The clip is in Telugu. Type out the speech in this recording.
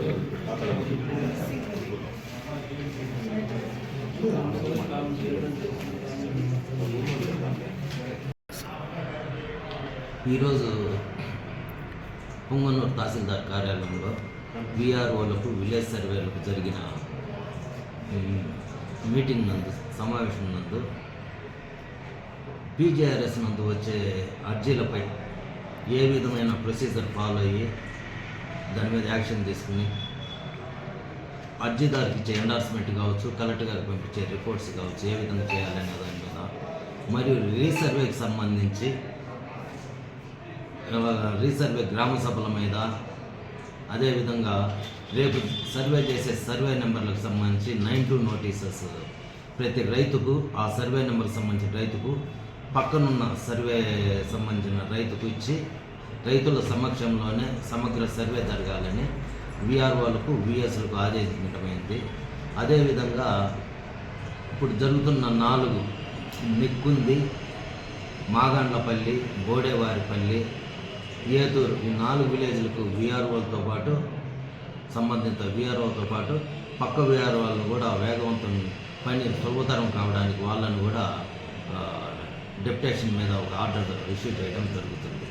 ఈరోజు పొంగనూరు తహసీల్దార్ కార్యాలయంలో విఆర్ఓలకు విలేజ్ సర్వేలకు జరిగిన మీటింగ్ నందు సమావేశం నందు పీజీఆర్ఎస్ నందు వచ్చే అర్జీలపై ఏ విధమైన ప్రొసీజర్ ఫాలో అయ్యి దాని మీద యాక్షన్ తీసుకుని అర్జీదారుకి ఇచ్చే ఎండార్స్మెంట్ కావచ్చు, కలెక్టర్ గారికి పంపించే రిపోర్ట్స్ కావచ్చు, ఏ విధంగా చేయాలనే దాని మీద, మరియు రీసర్వేకి సంబంధించి రీసర్వే గ్రామ సభల మీద, అదేవిధంగా రేపు సర్వే చేసే సర్వే నెంబర్లకు సంబంధించి 9-2 నోటీసెస్ ప్రతి రైతుకు, ఆ సర్వే నెంబర్కి సంబంధించిన రైతుకు పక్కనున్న సర్వే సంబంధించిన రైతుకు ఇచ్చి రైతుల సమక్షంలోనే సమగ్ర సర్వే జరగాలని విఆర్ఓలకు విఎస్లకు ఆదేశించడమైంది. అదేవిధంగా ఇప్పుడు జరుగుతున్న 4 నిక్కుంది, మాగాండ్లపల్లి, బోడేవారిపల్లి, ఏదూరు ఈ 4 విలేజ్లకు విఆర్ఓలతో పాటు సంబంధిత విఆర్ఓతో పాటు పక్క విఆర్ఓలను కూడా వేగవంతం పని సులభతరం కావడానికి వాళ్ళని కూడా డెప్యుటేషన్ మీద ఒక ఆర్డర్ ఇష్యూ చేయడం జరుగుతుంది.